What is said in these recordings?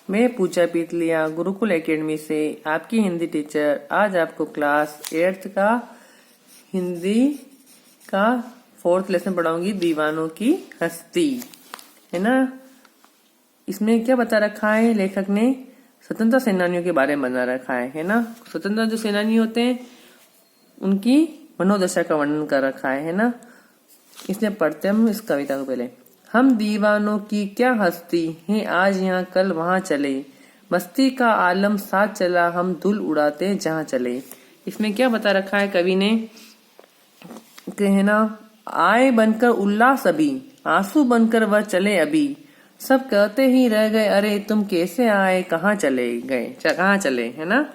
मैं पूजा पीतलिया गुरुकुल एकेडमी से आपकी हिंदी टीचर आज आपको क्लास 8th का हिंदी का 4th लेसन पढ़ाऊंगी। दीवानों की हस्ती है ना। इसमें क्या बता रखा है, लेखक ने स्वतंत्रता सेनानियों के बारे में बना रखा है ना। स्वतंत्रता जो सेनानी होते हैं उनकी मनोदशा का वर्णन कर रखा है ना। इसलिए पढ़ते हम इस कविता को पहले। हम दीवानों की क्या हस्ती हैं, आज यहाँ कल वहां चले, मस्ती का आलम साथ चला, हम धूल उड़ाते जहां चले। इसमें क्या बता रखा है कवि ने कि है ना, आए बनकर उल्लास अभी, आंसू बनकर वह चले अभी, सब कहते ही रह गए अरे तुम कैसे आए, कहाँ चले गए, कहाँ चले, है ना।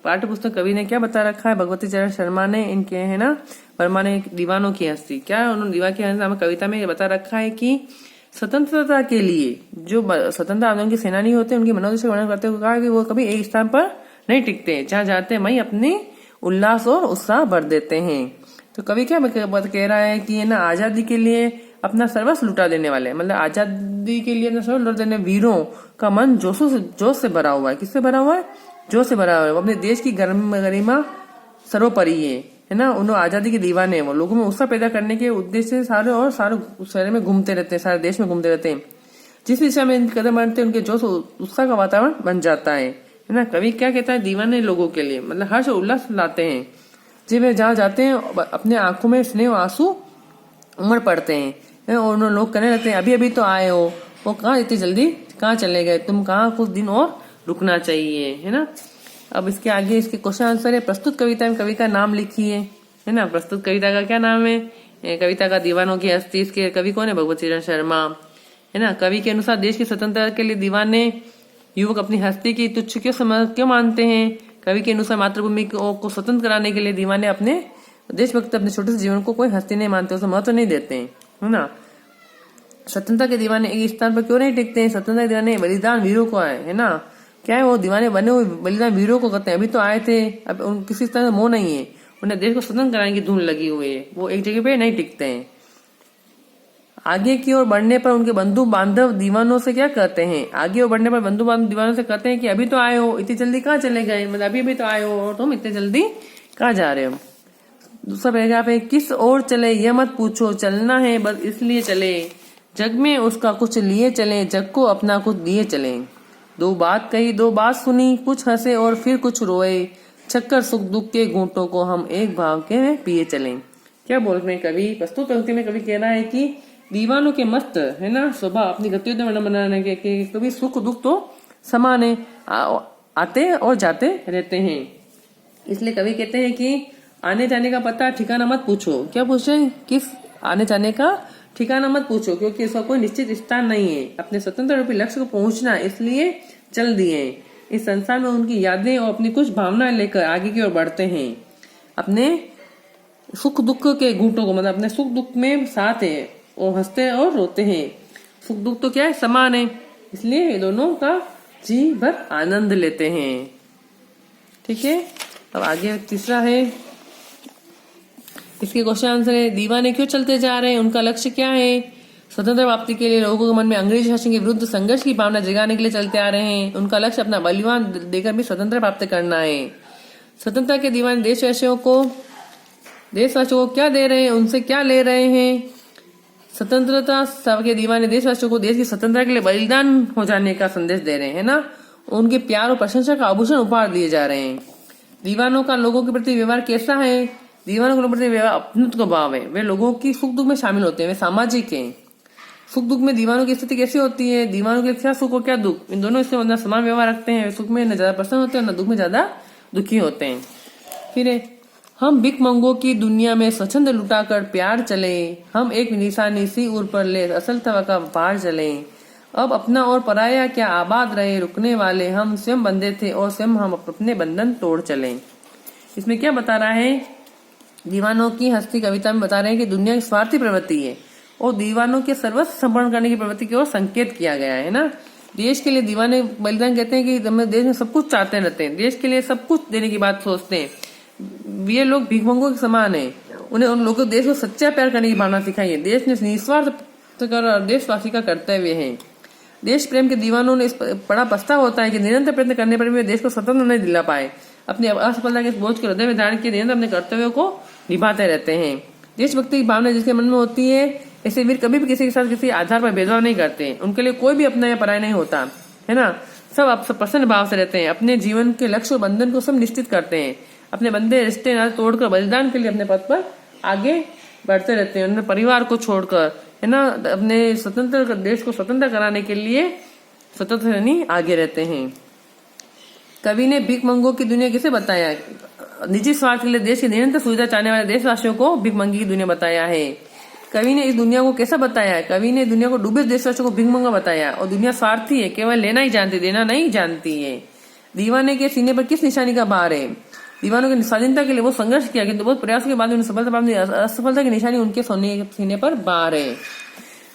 पाठ्य पुस्तक कवि ने क्या बता रखा है, भगवती चरण शर्मा ने इनके है ना वर्मा ने दीवानों की हस्ती, क्या उन्होंने दीवान की हस्ती नामक कविता में ये बता रखा है कि स्वतंत्रता के लिए जो स्वतंत्रता आंदोलन के सेनानी होते हैं उनकी मनोदशा वर्णन करते हुए कहा कि वो कभी एक स्थान पर नहीं टिकते, जहाँ जाते हैं वहीं अपनी उल्लास और उत्साह भर देते हैं। तो कवि क्या कह रहा है कि ना आजादी के लिए अपना सर्वस्व लुटा देने वाले, मतलब आजादी के लिए अपना सर्वस्व लुटा देने वीरों का मन जोश से भरा हुआ है। किससे भरा हुआ है? जोश से भरा हुआ है। वो अपने देश की गरिमा सर्वोपरि है ना। उन्होंने आजादी के दीवाने हैं। वो लोगों में उत्साह पैदा करने के उद्देश्य से सारे शहर में घूमते रहते हैं, सारे देश में घूमते रहते हैं। जिस दिशा में कदम बढ़ते हैं उनके जोश उत्साह का वातावरण बन जाता है ना। कवि क्या कहता है, दीवाने लोगों के लिए मतलब हर्ष उल्लास लाते हैं। जब वे जहाँ जाते हैं अपने आंखों में स्नेह आंसू उमड़ पड़ते हैं और उन्होंने लोग कहने लगते हैं अभी अभी तो आए हो, वो कहाँ इतनी जल्दी कहाँ चले गए, तुम कहाँ कुछ दिन और रुकना चाहिए, है ना। अब इसके आगे इसके क्वेश्चन आंसर है। प्रस्तुत कविता में कवि का नाम लिखिए, है ना। प्रस्तुत कविता का क्या नाम है? कविता का दीवानों की हस्ती। इसके कवि कौन है? भगवती चरण शर्मा, है ना। कवि के अनुसार देश की स्वतंत्रता के लिए दीवाने युवक अपनी हस्ती की तुच्छ क्यों मानते हैं? कवि के अनुसार मातृभूमि को स्वतंत्र कराने के लिए दीवाने अपने देशभक्त अपने छोटे से जीवन को कोई हस्ती नहीं मानते, उसे महत्व नहीं देते हैं, है ना। स्वतंत्रता के दीवाने एक स्थान पर क्यों नहीं टिकते हैं? स्वतंत्रता के दीवाने बलिदान वीरों को है ना। क्या है वो दीवाने बने हुए बलिदान वीरों को करते हैं। अभी तो आए थे, अब उन किसी तरह से मोह नहीं है, उन्हें देश को स्वतंत्र कराने की धुन लगी हुई है, वो एक जगह पे नहीं टिकते हैं। आगे की ओर बढ़ने पर उनके बंधु बांधव दीवानों से क्या कहते हैं? आगे ओर बढ़ने पर बंधु बांधव दीवानों से कहते हैं कि अभी तो आए हो, इतनी जल्दी कहाँ चले गए, मतलब अभी तो आए हो और तुम इतने जल्दी कहाँ जा रहे हो। दूसरा पैराग्राफ है, किस ओर चले यह मत पूछो, चलना है बस इसलिए चले, जग में उसका कुछ लिए चले, जग को अपना कुछ दिए चले। दो बात कही दो बात सुनी, कुछ हंसे और फिर कुछ रोए, चक्कर सुख दुख के घूंटों को हम एक भाव के पिए चलें। क्या बोल रहे हैं कवि? प्रस्तुत पंक्ति में कवि कह रहा है कि दीवानों के मस्त है ना स्वभाव अपनी गतिविधि में बनाने के कभी सुख दुख तो समान है, आते और जाते रहते हैं। इसलिए कवि कहते हैं कि आने जाने का पता ठिकाना मत पूछो। क्या पूछे? किस आने जाने का ठिकाना मत पूछो, क्योंकि इसका कोई निश्चित स्थान नहीं है। अपने स्वतंत्र रूपी लक्ष्य को पहुंचना इसलिए चल दिए। इस संसार में उनकी यादें और अपनी कुछ भावनाएं लेकर आगे की ओर बढ़ते हैं। अपने सुख दुख के घूंटों को मतलब अपने सुख दुख में साथ है और हंसते और रोते हैं। सुख दुख तो क्या है? समान है, इसलिए ये दोनों का जी भर आनंद लेते हैं। ठीक है। अब आगे तीसरा है, इसके क्वेश्चन आंसर है, दीवाने क्यों चलते जा रहे हैं, उनका लक्ष्य क्या है? स्वतंत्र प्राप्ति के लिए लोगों के मन में अंग्रेज शासन के विरुद्ध संघर्ष की भावना जगाने के लिए चलते आ रहे हैं। उनका लक्ष्य अपना बलिदान देकर भी स्वतंत्रता प्राप्त करना है। स्वतंत्रता के दीवाने देशवासियों को क्या दे रहे हैं, उनसे क्या ले रहे हैं? स्वतंत्रता के दीवाने देशवासियों को देश की स्वतंत्रता के लिए बलिदान हो जाने का संदेश दे रहे हैं ना। उनके प्यार और प्रशंसा का आभूषण उपहार दिए जा रहे हैं। दीवानों का लोगों के प्रति व्यवहार कैसा है? दीवानों के प्रति अपनत्व का भाव है। वे लोगों की सुख दुख में शामिल होते हैं, वे सामाजिक हैं। सुख दुख में दीवानों की स्थिति कैसी होती है? दीवानों के क्या सुख और क्या दुख, इन दोनों से मतलब समान व्यवहार रखते हैं। सुख में न ज्यादा प्रसन्न होते हैं, न दुख में ज्यादा दुखी होते हैं। फिर हम भिख मंगों की दुनिया में स्वच्छंद लुटा कर प्यार चले, हम एक निशानी सी उर पर ले असल तवा का पार चले, अब अपना और पराया क्या आबाद रहे, रुकने वाले हम स्वयं बंधे थे और स्वयं हम अपने बंधन तोड़ चले। इसमें क्या बता रहा है? दीवानों की हस्ती कविता में बता रहे हैं कि दुनिया की स्वार्थी प्रवृत्ति है और दीवानों के सर्वस्व समर्पण करने की प्रवृत्ति की ओर संकेत किया गया है ना। देश के लिए दीवाने बलिदान कहते हैं कि देश में सब कुछ चाहते रहते हैं, देश के लिए सब कुछ देने की बात सोचते हैं। ये लोग भिखमंगों के समान है। उन्हें उन लोगों को देश को सच्चा प्यार करने की भावना सिखाई है। देश ने निस्वार्थ कर देशवासी का कर्तव्य है। देश प्रेम के दीवानों ने इस बड़ा पछतावा होता है कि निरंतर प्रयत्न करने पर भी वे देश को स्वतंत्र नहीं दिला पाए। अपनी असफलता के बोझ के हृदय में धारण किए निरंतर अपने कर्तव्यों को निभाते रहते हैं। देशभक्ति की भावना जिसके मन में होती है, ऐसे वीर कभी भी किसी के साथ किसी आधार पर भेदभाव नहीं करते। उनके लिए कोई भी अपना या पराया नहीं होता है ना। सब आप सब प्रसन्न भाव से रहते हैं। अपने जीवन के लक्ष्य और बंधन को सब निश्चित करते हैं। अपने बंधे रिश्ते नाते तोड़कर बलिदान के लिए अपने पथ पर आगे बढ़ते रहते हैं। उन्हें परिवार को छोड़कर है ना अपने स्वतंत्र देश को स्वतंत्र कराने के लिए स्वतंत्र यानी आगे रहते हैं। कवि ने भिखमंगों की दुनिया किसे बताया? निजी स्वार्थ के लिए देश की निरंतर सुविधा चाहने वाले देशवासियों को भिखमंगी की दुनिया बताया है। कवि ने इस दुनिया को कैसा बताया है? कवि ने दुनिया को डूबे देशवासियों को भिखमंगा बताया। और दुनिया स्वार्थी है, केवल लेना ही जानती, देना नहीं जानती है। दीवाने के सीने पर किस निशानी का भार है? दीवानों की स्वाधीनता के लिए वो संघर्ष किया, किंतु बहुत प्रयासों के बाद उन्हें सफलता प्राप्त हुई। असफलता की निशानी उनके सीने पर भार है।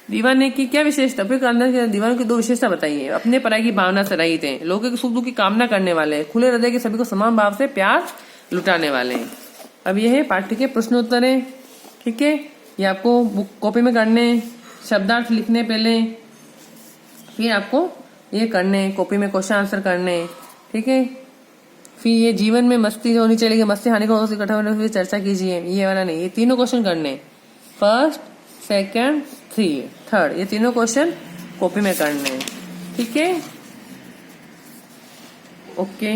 दीवाने की क्या विशेषता? फिर अंदर दीवानों की दो विशेषता बताइए। अपने पराई की भावना से रहित है, लोगों के सुख दुख की कामना करने वाले, खुले हृदय के सभी को समान भाव से प्यार लुटाने वाले। अब यह है पाठ्य के प्रश्नोत्तर है। ठीक है, ये आपको बुक कॉपी में करने, शब्दार्थ लिखने पहले, फिर आपको ये करने, कॉपी में क्वेश्चन आंसर करने। ठीक है, फिर ये जीवन में मस्ती होनी चाहिए, मस्ती हानि को इकट्ठा होने की चर्चा कीजिए। ये वाला नहीं, ये तीनों क्वेश्चन करने, फर्स्ट, सेकंड, थर्ड, ये तीनों क्वेश्चन कॉपी में करने। ठीक है, ओके।